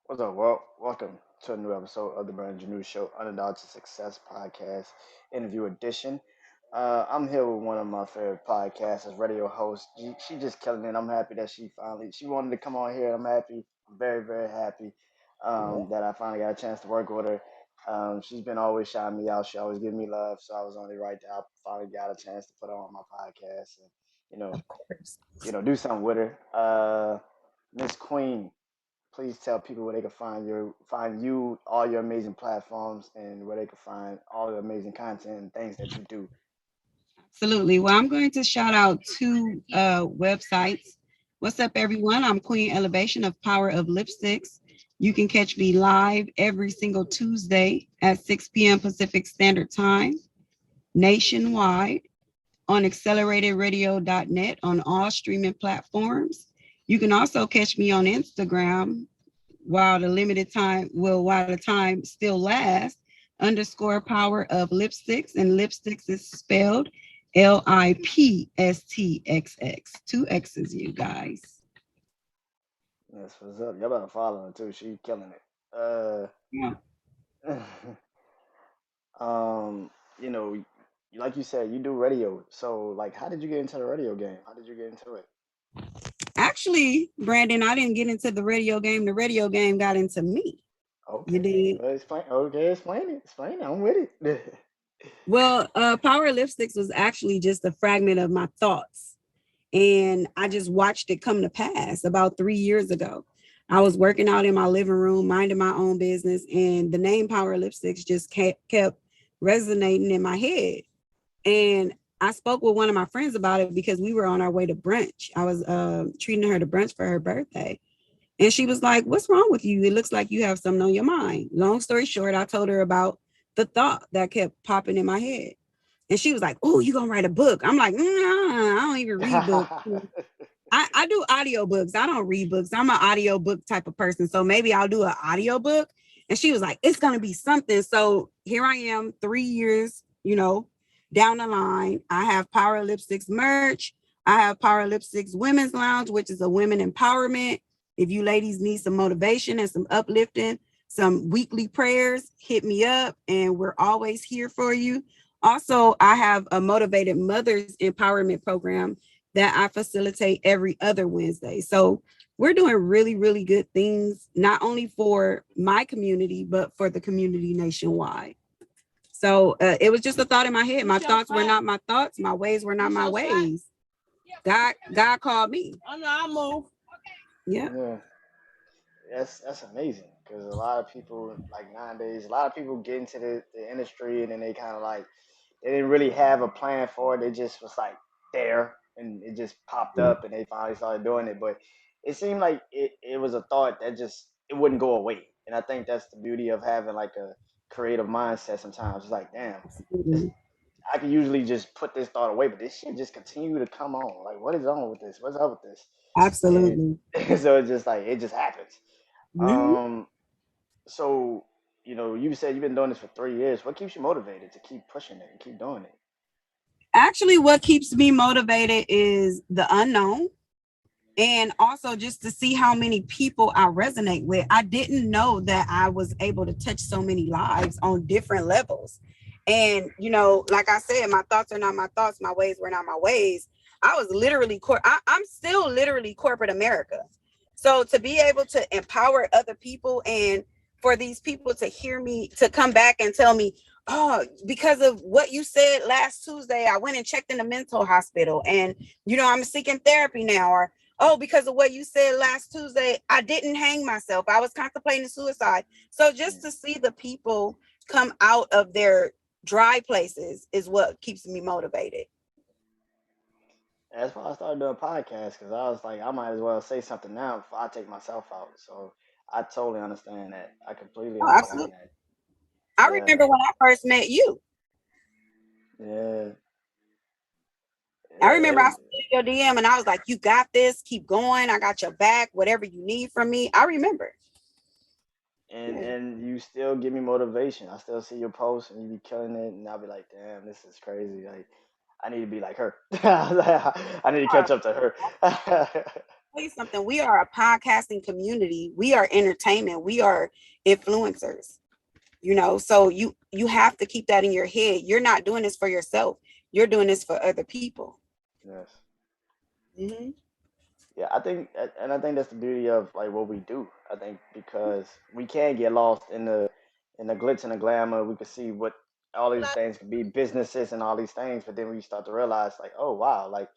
What's up, world? Welcome to a new episode of the BrandonJaneauShow, Underdog to Success podcast, interview edition. I'm here with one of my favorite podcasters, radio host. She just killing it. I'm happy that she wanted to come on here. I'm happy, very, very happy that I finally got a chance to work with her. She's been always shouting me out. She always giving me love. So I was only right that I finally got a chance to put her on my podcast and, you know, Of course. do something with her. Miss Queen, please tell people where they can find you, all your amazing platforms, and where they can find all the amazing content and things that you do. Absolutely. Well, I'm going to shout out two websites. What's up, everyone? I'm Queen Elevation of PowerOfLipstixx. You can catch me live every single Tuesday at 6 p.m. Pacific Standard Time, nationwide on acceleratedradio.net on all streaming platforms. You can also catch me on Instagram while the time still lasts, underscore power of lipsticks, and lipsticks is spelled Lipstxx. Two X's, you guys. That's what's up. Y'all better follow her too. She killing it. Yeah. Um, you know, like you said, you do radio. So, like, how did you get into the radio game? How did you get into it? Actually, Brandon, I didn't get into the radio game. The radio game got into me. You Okay, did. well, explain. Okay, explain it. Explain it. I'm with it. Well, Power Lipsticks was actually just a fragment of my thoughts. And I just watched it come to pass about 3 years ago. I was working out in my living room, minding my own business, and the name Power Lipsticks just kept resonating in my head. And I spoke with one of my friends about it because we were on our way to brunch. I was treating her to brunch for her birthday. And she was like, "What's wrong with you? It looks like you have something on your mind." Long story short, I told her about the thought that kept popping in my head. And she was like, "Oh, you gonna write a book?" I'm like, I don't even read books. I do audiobooks. I don't read books. I'm an audiobook type of person. So maybe I'll do an audiobook. And she was like, "It's gonna be something." So here I am, 3 years, down the line. I have Power Lipsticks merch. I have Power Lipsticks Women's Lounge, which is a women empowerment. If you ladies need some motivation and some uplifting, some weekly prayers, hit me up and we're always here for you. Also, I have a motivated mothers empowerment program that I facilitate every other Wednesday. So we're doing really, really good things, not only for my community, but for the community nationwide. So it was just a thought in my head. My thoughts were not my thoughts. My ways were not my ways. God called me. Oh no, I'll move. Yeah. Yeah, that's amazing because a lot of people like nowadays, a lot of people get into the industry and then they kind of like they didn't really have a plan for it. They just was like there and it just popped up and they finally started doing it. But it seemed like it was a thought that just it wouldn't go away. And I think that's the beauty of having like a creative mindset sometimes. It's like, damn, this Absolutely. I can usually just put this thought away, but this shit just continue to come on. Like, what is on with this? What's up with this? Absolutely. And so it's just like it just happens. Mhm. Um, so you said you've been doing this for 3 years. What keeps you motivated to keep pushing it and keep doing it? Actually, what keeps me motivated is the unknown, and also just to see how many people I resonate with. I didn't know that I was able to touch so many lives on different levels. And, like I said, my thoughts are not my thoughts, my ways were not my ways. I was literally, I'm still literally corporate America. So to be able to empower other people and for these people to hear me, to come back and tell me, "Oh, because of what you said last Tuesday, I went and checked in the mental hospital and, I'm seeking therapy now," or, "Oh, because of what you said last Tuesday, I didn't hang myself. I was contemplating suicide." So just to see the people come out of their dry places is what keeps me motivated. That's why I started doing podcasts because I was like, I might as well say something now before I take myself out. So I totally understand that. I completely Oh, understand absolutely. that. I Yeah, remember when I first met you. yeah, I yeah. remember I slid your DM and I was like, "You got this. Keep going. I got your back. Whatever you need from me." I remember. And Yeah. and you still give me motivation. I still see your posts and you be killing it, and I'll be like, damn, this is crazy. Like, I need to be like her. I need to catch up to her. tell you something. We are a podcasting community. We are entertainment. We are influencers. So you have to keep that in your head. You're not doing this for yourself. You're doing this for other people. Yes. Hmm. Yeah, I think that's the beauty of like what we do. I think because we can get lost in the glitz and the glamour. We can see what all these things could be, businesses and all these things, but then we start to realize like, oh wow, like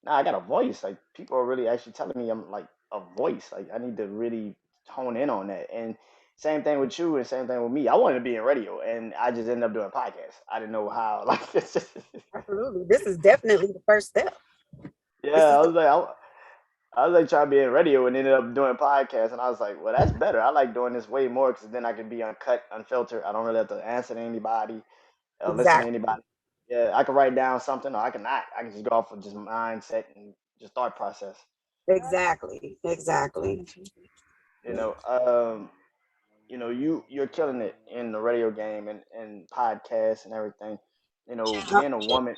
now I got a voice. Like people are really actually telling me I'm like a voice. Like I need to really hone in on that. And same thing with you, and same thing with me. I wanted to be in radio, and I just ended up doing podcasts. I didn't know how. Like this. Absolutely. This is definitely the first step. This Yeah, is I the was like, I was like trying to be in radio and ended up doing podcasts, and I was like, well, that's better. I like doing this way more because then I can be uncut, unfiltered. I don't really have to answer to anybody, listen to exactly. anybody. Yeah, I can write down something, or I can not. I can just go off of just mindset and just thought process. Exactly. Exactly. You know, you're killing it in the radio game and podcasts and everything. You know, being a woman,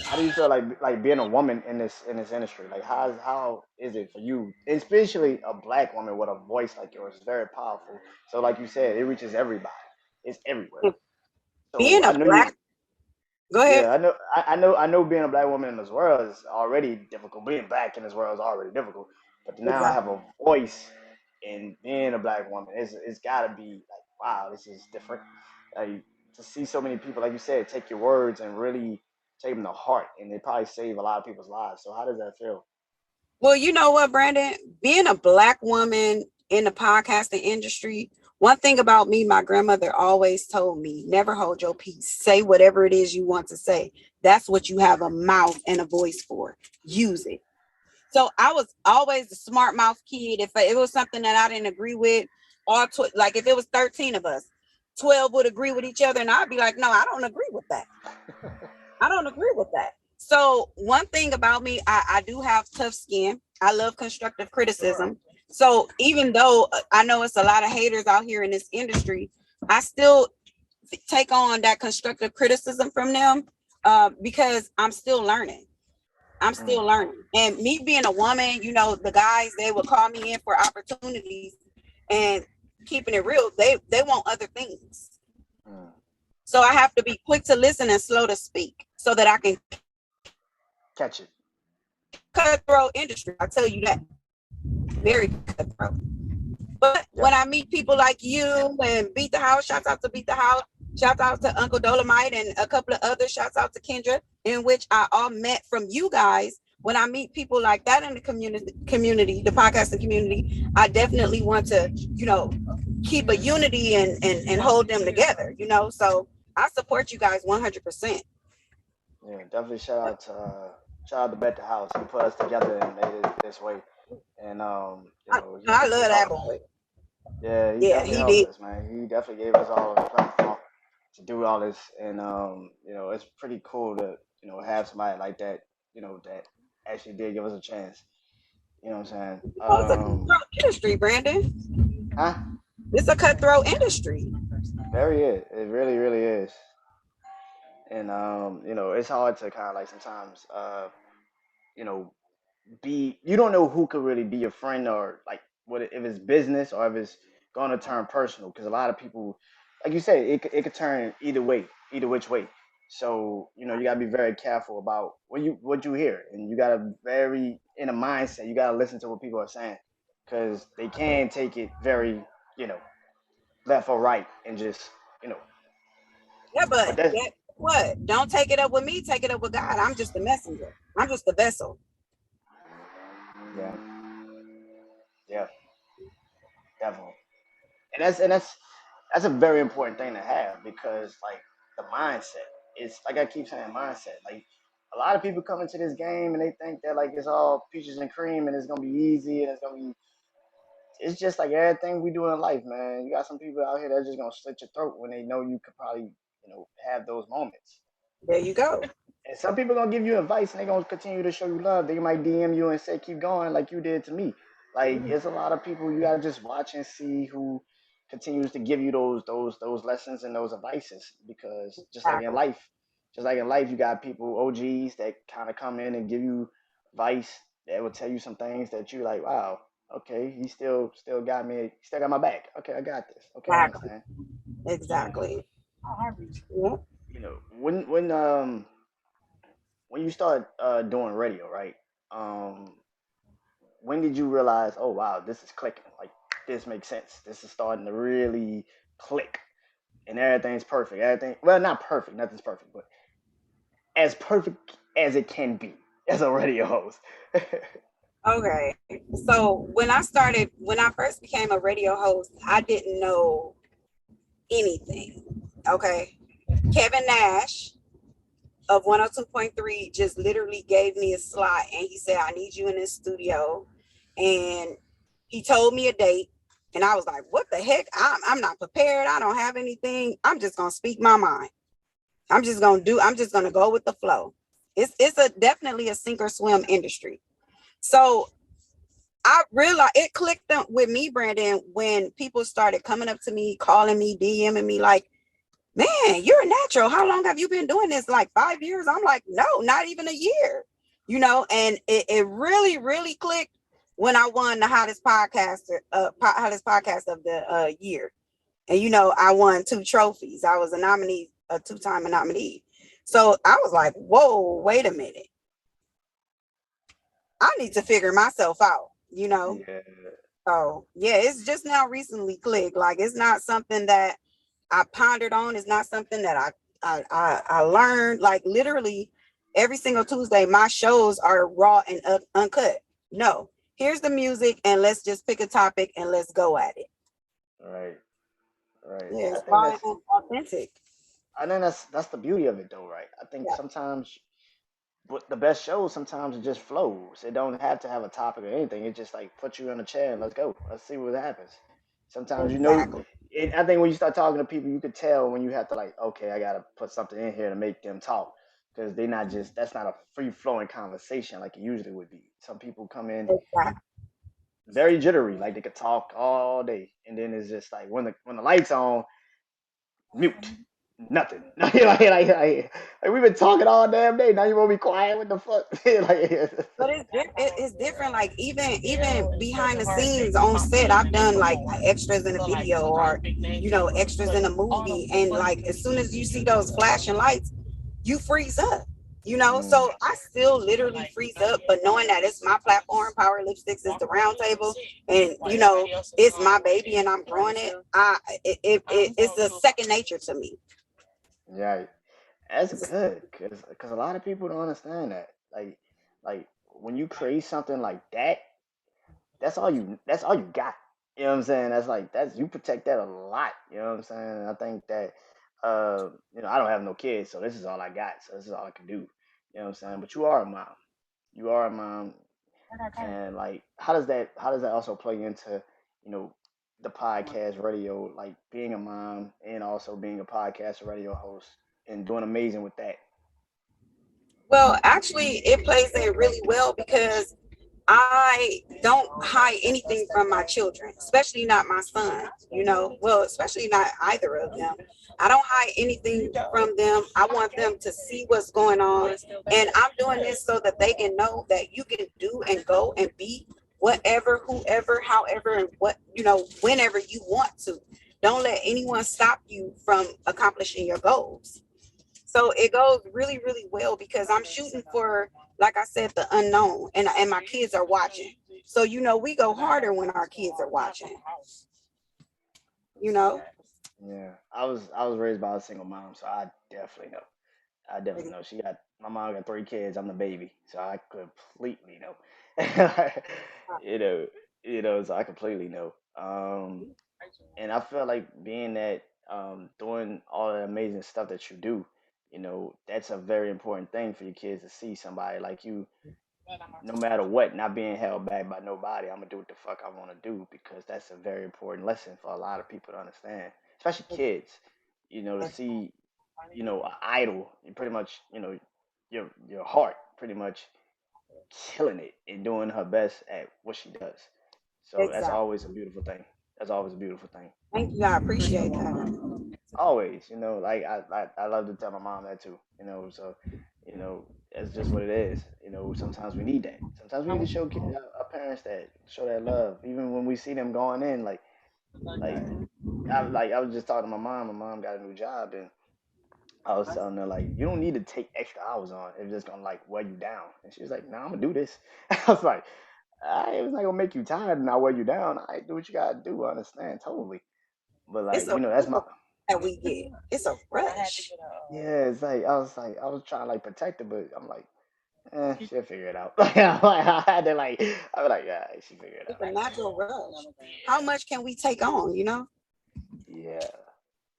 how do you feel like being a woman in this industry? Like how is it for you, especially a black woman with a voice like yours? It's very powerful. So like you said, it reaches everybody. It's everywhere. So Being I a know you. black, go ahead. Yeah, I know being a black woman in this world is already difficult. Being black in this world is already difficult. But to now have Exactly. a voice in being a black woman, it's gotta be like, wow, this is different. Like to see so many people, like you said, take your words and really take them to heart, and they probably save a lot of people's lives. So how does that feel? Well, you know what, Brandon? Being a black woman in the podcasting industry, one thing about me, my grandmother always told me, never hold your peace. Say whatever it is you want to say. That's what you have a mouth and a voice for. Use it. So I was always the smart mouth kid. If it was something that I didn't agree with, like if it was 13 of us, 12 would agree with each other, and I'd be like, no, I don't agree with that. I don't agree with that. So one thing about me, I do have tough skin. I love constructive criticism. So even though I know it's a lot of haters out here in this industry, I still take on that constructive criticism from them because I'm still learning. I'm Mm, still learning. And me being a woman, the guys, they would call me in for opportunities, and keeping it real, they want other things. mm. So I have to be quick to listen and slow to speak so that I can catch them. Catch it. Cutthroat industry, I tell you that. Very cutthroat. But when I Definitely. meet people like you and Beat the House, shouts out to Beat the House, shouts out to Uncle Dolomite and a couple of others, shouts out to Kendra, in which I all met from you guys. When I meet people like that in the community, the podcasting community, I definitely want to, keep a unity and hold them together, So I support you guys 100%. Yeah, definitely shout out to Bet the House. He put us together and made it this way. And he I definitely love that helped. boy. Yeah, he Yeah, definitely he helped did. us, man. He definitely gave us all a platform to do all this, and it's pretty cool to have somebody like that, that actually did give us a chance. You know what I'm saying? It's a cutthroat industry, Brandon. Huh? It's a cutthroat industry. Very is. It really, really is. And it's hard to kind of like sometimes, you know, be you don't know who could really be your friend or like what if it's business or if it's going to turn personal because a lot of people like you say it could turn either way, either which way. So you got to be very careful about what you hear, and you got to very in a mindset, you got to listen to what people are saying because they can take it very you know left or right and just you know Yeah, but but that's get what? Don't take it up with me. Take it up with God. I'm just the messenger. I'm just the vessel. yeah, yeah, definitely. And that's a very important thing to have because like the mindset is like I keep saying mindset. Like a lot of people come into this game and they think that like it's all peaches and cream and it's gonna be easy and it's just like everything we do in life, man. You got some people out here that's just gonna slit your throat when they know you could probably, have those moments. There you go. And some people gonna give you advice and they gonna continue to show you love. They might DM you and say keep going like you did to me. Like it's a lot of people you gotta just watch and see who continues to give you those lessons and those advices because Exactly. just like in life, you got people OGs that kind of come in and give you advice that will tell you some things that you like, wow, okay, he still got me, still got my back. Okay, I got this. Okay, I Exactly. understand. Exactly. Yep. When you start doing radio, right? Um, when did you realize, oh wow, this is clicking? Like this makes sense. This is starting to really click, and everything's perfect. Everything, well, not perfect. Nothing's perfect, but as perfect as it can be as a radio host. Okay. So when I first became a radio host, I didn't know anything. Okay. Kevin Nash of 102.3 just literally gave me a slot and he said, I need you in this studio. And he told me a date. And I was like, what the heck? I'm not prepared. I don't have anything. I'm just going to speak my mind. I'm just going to go with the flow. It's definitely a sink or swim industry. So I realized it clicked with me, Brandon, when people started coming up to me, calling me, DMing me like, man, you're a natural. How long have you been doing this? Like 5 years? I'm like, no, not even a year, and it really, really clicked when I won the hottest podcast of the year. And, I won 2 trophies. I was a 2-time nominee. So I was like, whoa, wait a minute. I need to figure myself out. Yeah, So yeah, it's just now recently clicked. Like it's not something that I pondered on. It's not something that I learned. Like literally every single Tuesday, my shows are raw and uncut. No, here's the music, and let's just pick a topic and let's go at it. right, right. Yeah, it's raw and authentic. I think that's the beauty of it, though, right? I think Yeah, sometimes, but the best shows sometimes it just flows. It don't have to have a topic or anything. It just like put you in a chair and let's go. Let's see what happens. Sometimes exactly. I think when you start talking to people, you could tell when you have to like, okay, I gotta put something in here to make them talk because they're not just that's not a free flowing conversation like it usually would be. Some people come in Exactly. very jittery, like they could talk all day, and then it's just like when the lights on, mute. Nothing. Like we've been talking all damn day. Now you want to be quiet? What the fuck? But it's different. Like even behind the scenes on set, I've done like extras in a video or extras in a movie, and like as soon as you see those flashing lights, you freeze up. Mm, So I still literally freeze up, but knowing that it's my platform, Power Lipsticks is the round table, and it's my baby, and I'm growing it. It's a second nature to me. yeah, that's It's a, good because a lot of people don't understand that. Like when you create something like that, that's all you got. You know what I'm saying? That's like that's you protect that a lot. You know what I'm saying? I think that I don't have no kids, so this is all I got. So this is all I can do. You know what I'm saying? But you are a mom. You are a mom, and like how does that also play into you know the podcast radio, like being a mom and also being a podcast radio host and doing amazing with that. well, actually, it plays in really well because I don't hide anything from my children, especially not my son, well, especially not either of them. I don't hide anything from them. I want them to see what's going on. And I'm doing this so that they can know that you can do and go and be whatever, whoever, however, and whenever you want to. Don't let anyone stop you from accomplishing your goals. So it goes really, really well because I'm shooting for, like I said, the unknown, and my kids are watching. So we go harder when our kids are watching. You know, Yeah, I was raised by a single mom, so I definitely know. I definitely know. She got my mom got 3 kids. I'm the baby, so I completely know. you know, so I completely know. And I feel like being that doing all the amazing stuff that you do, that's a very important thing for your kids to see somebody like you, no matter what, not being held back by nobody. I'm gonna do what the fuck I want to do because that's a very important lesson for a lot of people to understand, especially kids. To see, an idol, and pretty much, your heart, pretty much killing it and doing her best at what she does. So that's exactly. always a beautiful thing. That's always a beautiful thing. Thank you. I appreciate that. Always, like I love to tell my mom that too. So, you know, That's just what it is. Sometimes we need that. Sometimes we need to show our parents that, show that love, even when we see them going in. Like I was just talking to my mom. My mom got a new job, and I was telling her like, you don't need to take extra hours on. It's just gonna like wear you down. And she was like, "No, I'm gonna do this." I was like, It's not gonna make you tired and not wear you down. I do what you gotta do. I understand totally, but It's like a that's my that we get. It's a rush. yeah. It's like I was trying to like protect her, but I'm like, she'll figure it out. I had to like, I was like, yeah, she figured it It's out. a natural rush. How much can we take on? Yeah,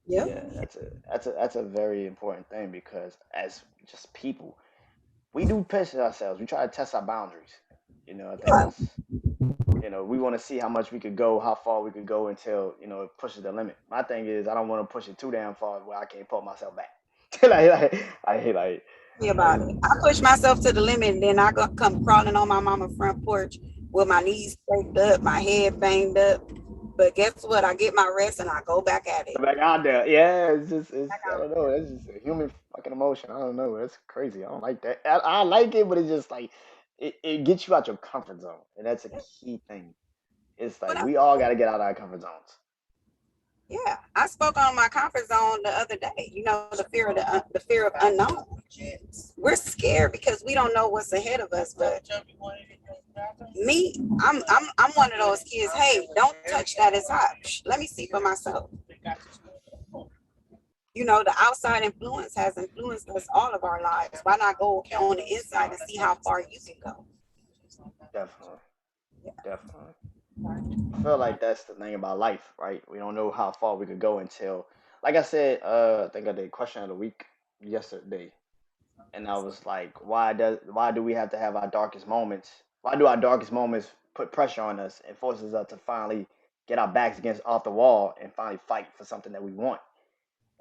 Yep. yeah. That's a very important thing because as just people, we do push ourselves. We try to test our boundaries. I think Yeah. that's we want to see how much we could go, how far we could go until it pushes the limit. My thing is, I don't want to push it too damn far where I can't pull myself back. I hate About it. I push myself to the limit, and then I go come crawling on my mama front porch with my knees scraped up, my head banged up. But guess what? I get my rest and I go back at it. back out there. Yeah, it's I don't know. It's just a human fucking emotion. I don't know. It's crazy. I don't like that. I like it, but it's just like it gets you out your comfort zone, and that's a key thing. It's But like we all got to get out of our comfort zones. yeah, I spoke on my comfort zone the other day. The the fear of unknown. We're scared because we don't know what's ahead of us. But me, I'm one of those kids. Hey, don't touch that. It's hot. Let me see for myself. The outside influence has influenced us all of our lives. Why not go on the inside and see how far you can go? Definitely, definitely. I feel like that's the thing about life, right? We don't know how far we could go until, like I said, I think I did question of the week yesterday, and I was like, why do we have to have our darkest moments? Why do our darkest moments put pressure on us and forces us to finally get our backs against off the wall and finally fight for something that we want?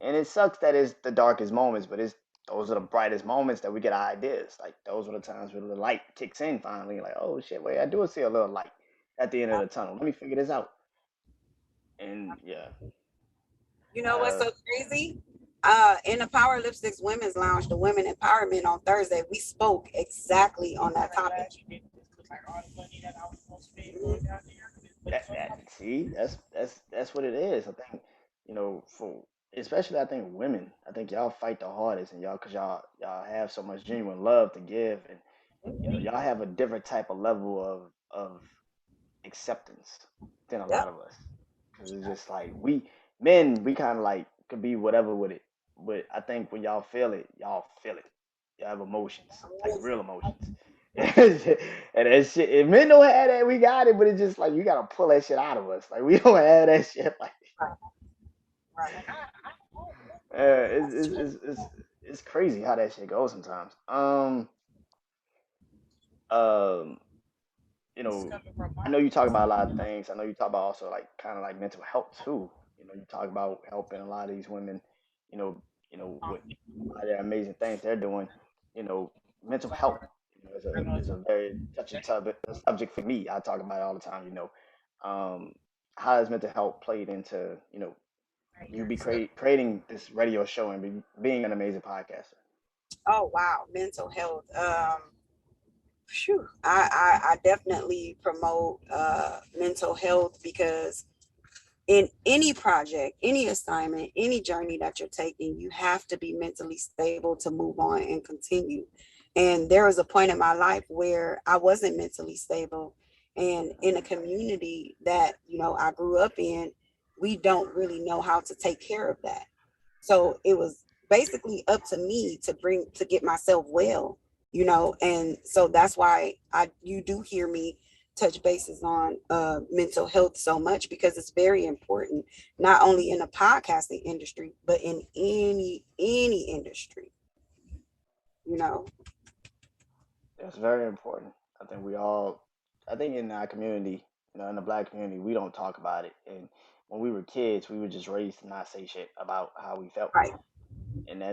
And it sucks that it's the darkest moments, but it's those are the brightest moments that we get our ideas. Like those are the times where the light kicks in finally. Like, oh shit, wait, I do see a little light at the end of the tunnel. Let me figure this out. And yeah, You know what's uh, so crazy? In the Power Lipsticks Women's Lounge, the Women Empowerment on Thursday, we spoke exactly on that topic. that see, that's what it is. I think for especially I think women, I think y'all fight the hardest, and because y'all have so much genuine love to give, and y'all have a different type of level of acceptance than a lot Yep. of us. Because it's just like we men, we kind of like could be whatever with it. But I think when y'all feel it, y'all feel it. Y'all have emotions, like real emotions. And that shit, if men don't have that, we got it. But it's just like you gotta pull that shit out of us. Like we don't have that shit. Like Right. Right. it's, it's it's it's it's crazy how that shit goes sometimes. Um, I know you talk about a lot of things. I know you talk about also like kind of like mental health too. You talk about helping a lot of these women, you know, with a lot of their amazing things they're doing. You know, mental health, is a very touchy subject for me. I talk about it all the time. Um, how has mental health played into you be creating this radio show and being an amazing podcaster? Oh wow, mental health. I definitely promote mental health because in any project, any assignment, any journey that you're taking, you have to be mentally stable to move on and continue. And there was a point in my life where I wasn't mentally stable. And in a community that, I grew up in, we don't really know how to take care of that. So it was basically up to me to get myself well, and so that's why I you do hear me touch bases on mental health so much because it's very important, not only in the podcasting industry, but in any industry, you know. That's very important. I think I think in our community, in the black community, we don't talk about it. And when we were kids, we were just raised to not say shit about how we felt. Right. And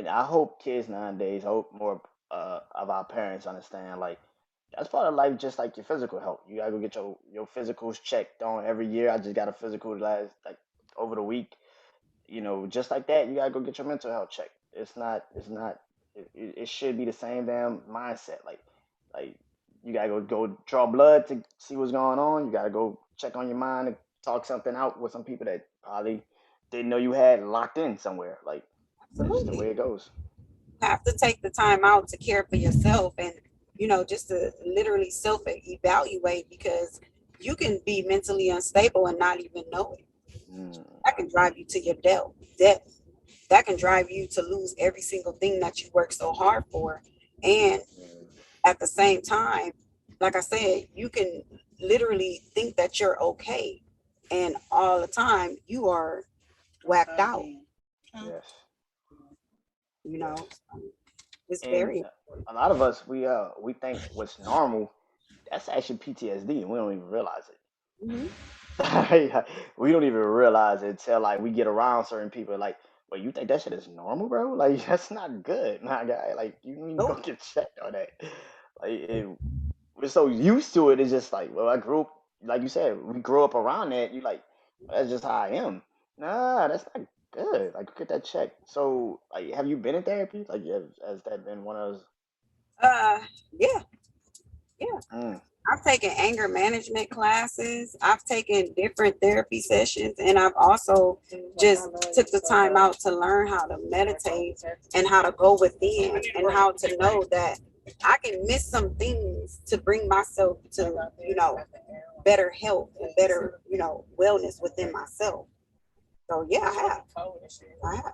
I hope kids nowadays, I hope more of our parents understand like that's part of life, just like your physical health. You gotta go get your physicals checked on every year. I just got a physical last like over the week. Just like that, you gotta go get your mental health checked. It's not. It should be the same damn mindset. Like you gotta go draw blood to see what's going on. You gotta go check on your mind and talk something out with some people that probably didn't know you had locked in somewhere. Like that's just the way Absolutely. it goes. You have to take the time out to care for yourself and, just to literally self evaluate because you can be mentally unstable and not even know it. Mm, That can drive you to your death. That can drive you to lose every single thing that you work so hard for. And mm, at the same time, like I said, you can literally think that you're okay. And all the time, you are whacked out, yes, you yes. know. It's And very a lot of us we think what's normal that's actually PTSD and we don't even realize it. important. We don't even realize it until like we get around certain people. Like, well, you think that shit is normal, bro? Like, that's not good, my guy. Like, you need to go Nope. get checked on that. Like, we're so used to it. It's just like, well, I grew up, like you said, we grew up around that. You like, that's just how I am. Nah, that's not good. Like, get that checked. So, like, have you been in therapy? Like, has that been one of those? Uh, yeah, yeah. Mm, I've taken anger management classes. I've taken different therapy sessions, and I've also just took the time out to learn how to meditate and how to go within and how to know that I can miss some things to bring myself to, better health and better, wellness within myself. So yeah, I have. I have.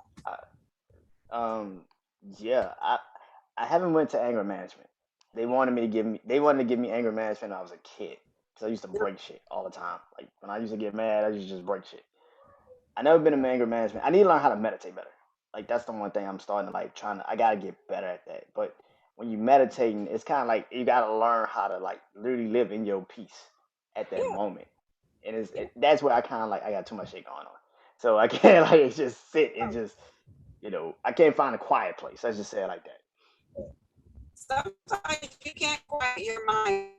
I, um, yeah, I haven't went to anger management. They wanted to give me anger management when I was a kid. Cause I used to break shit all the time. Like when I used to get mad, I used to just break shit. I never been in anger management. I need to learn how to meditate better. Like that's the one thing I'm starting to like trying to. I gotta get better at that. But when you meditating, it's kind of like you gotta learn how to like literally live in your peace at that Yeah, moment. And yeah. that's where I kind of like I got too much shit going on. So I can't like just sit and Oh, just I can't find a quiet place. Let's just say it like that. sometimes you can't quiet your mind.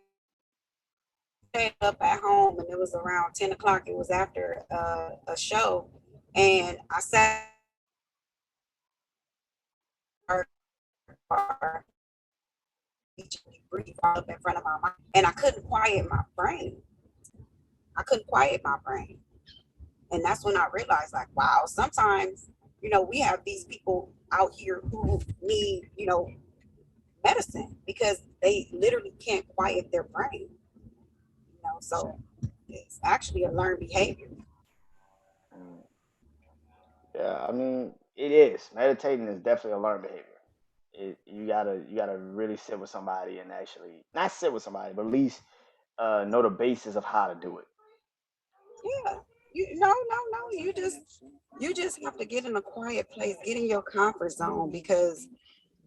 Stayed up at home and it was around 10 o'clock. It was after a show. And I sat breathe all up in front of my mind. And I couldn't quiet my brain. I couldn't quiet my brain. And that's when I realized, like, wow, sometimes, we have these people out here who need, medicine because they literally can't quiet their brain. So it's actually a learned behavior. Mm, yeah, I mean it is. Meditating is definitely a learned behavior. You gotta really sit with somebody and actually not sit with somebody, but at least know the basis of how to do it. Yeah. No. You just have to get in a quiet place, get in your comfort zone because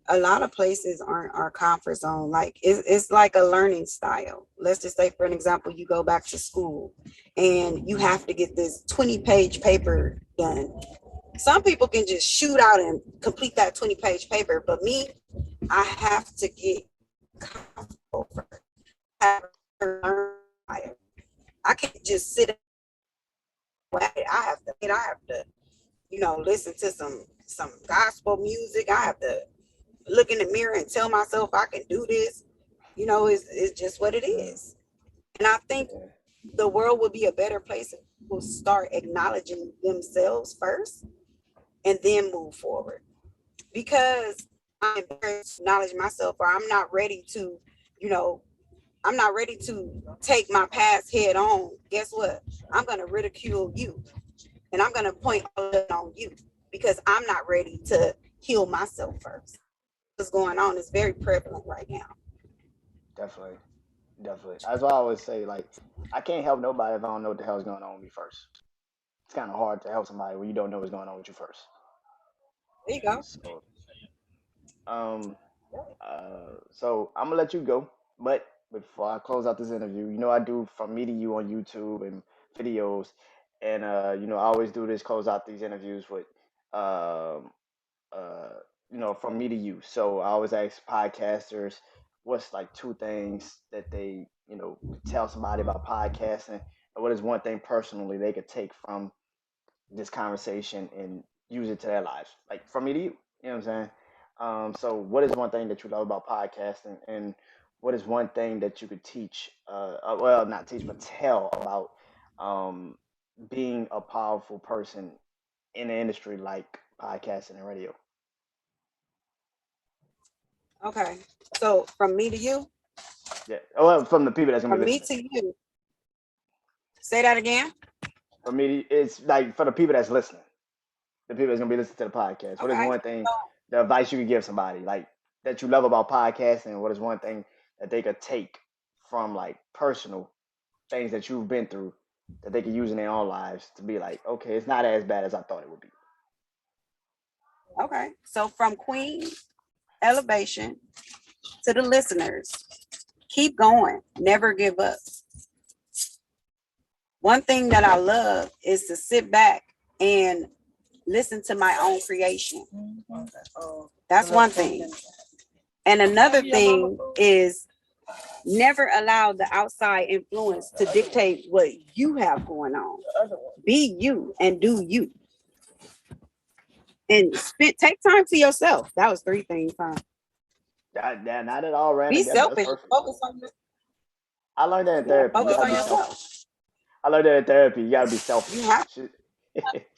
a lot of places aren't our comfort zone. Like it's like a learning style. Let's just say, for an example, you go back to school and you have to get this 20-page paper done. Some people can just shoot out and complete that 20-page paper, but me, I have to get comfortable first. I have to learn. I can't just sit away. I have to listen to some gospel music. I have to look in the mirror and tell myself I can do this. It's just what it Mm, is. And I think yeah, the world would be a better place if people start acknowledging themselves first and then move forward. Because I'm embarrassed to acknowledge myself, or you know, I'm not ready to take my past head on. Guess what? I'm gonna ridicule you and I'm gonna point all of it on you because I'm not ready to heal myself first. What's going on is very prevalent right now. definitely, definitely. That's why I always say like I can't help nobody if I don't know what the hell's going on with me first. It's kind of hard to help somebody when you don't know what's going on with you first. There you go. So um so I'm gonna let you go, but before I close out this interview, I do from me to you on YouTube and videos, and I always do this close out these interviews with um uh from me to you. So I always ask podcasters what's like two things that they could tell somebody about podcasting, and what is one thing personally they could take from this conversation and use it to their lives, like from me to you. You know what I'm saying? So what is one thing that you love about podcasting, and what is one thing that you could teach? Well, not teach, but tell about um, being a powerful person in an industry like podcasting and radio. Okay. So from me to you, Yeah. Well, from the people that's gonna be from me listening. to you. Say that again. For me, it's like for the people that's listening, the people that's gonna be listening to the podcast. What is Okay. one thing, the advice you could give somebody like that you love about podcasting? What is one thing that they could take from like personal things that you've been through that they can use in their own lives to be like, okay, it's not as bad as I thought it would be. Okay. So from Queen Elevation to the listeners, keep going. Never give up. One thing that I love is to sit back and listen to my own creation. That's one thing. And another thing is never allow the outside influence to dictate what you have going on. Be you and do you. And take time to yourself. That was 3 things, huh? Not at all ran Be together. That's selfish. perfect. Focus on yourself. I learned that in Yeah, therapy. You focus gotta on be yourself. selfish. I learned that in therapy. You gotta be selfish. You have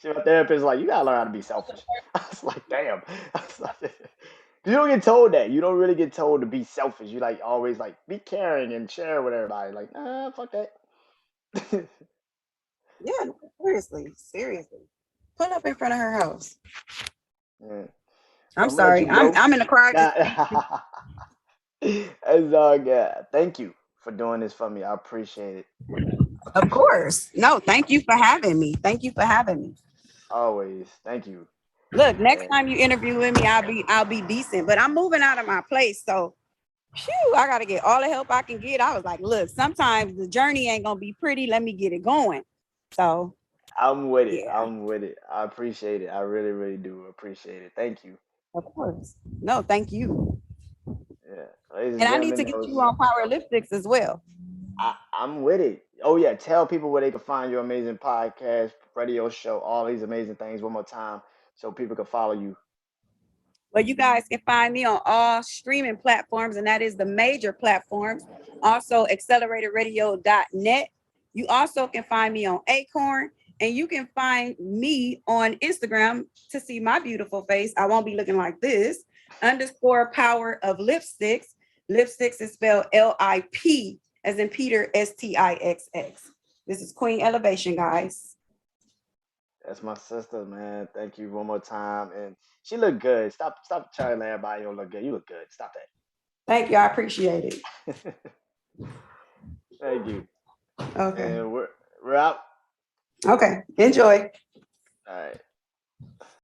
My therapist like, you gotta learn how to be selfish. I was like, damn. I was like, you don't get told that. You don't really get told to be selfish. You like always like be caring and share with everybody. Like, nah, fuck that. Yeah, seriously. Pull up in front of her house. Yeah. So I'm I'm gonna let sorry. you go. I'm in the car. Nah. It's all good. Thank you for doing this for me. I appreciate it. Of course. No, thank you for having me. Thank you for having me. Always. Thank you. Look, next Yeah. time you interview with me, I'll be decent. But I'm moving out of my place, so I gotta get all the help I can get. I was like, look, sometimes the journey ain't gonna be pretty. Let me get it going. So I'm with it. yeah, I'm with it. I appreciate it. I really, really do appreciate it. Thank you. of course. No, thank you. Yeah. Ladies and And I need gentlemen, to that get you was on PowerOfLipstixx as well. I'm with it. Oh yeah, tell people where they can find your amazing podcast, radio show, all these amazing things one more time so people can follow you. Well, you guys can find me on all streaming platforms, and that is the major platforms. Also, acceleratorradio.net. You also can find me on Acorn, and you can find me on Instagram to see my beautiful face. I won't be looking like this. _ power of lipsticks. Lipsticks is spelled LIP as in Peter, STIXX. This is Queen Elevation, guys. That's my sister, man. Thank you one more time. And she look good. Stop trying to let everybody don't look good. You look good. Stop Thank you. I appreciate it. that. Thank you. Okay. And we're out. Okay. Enjoy. All right.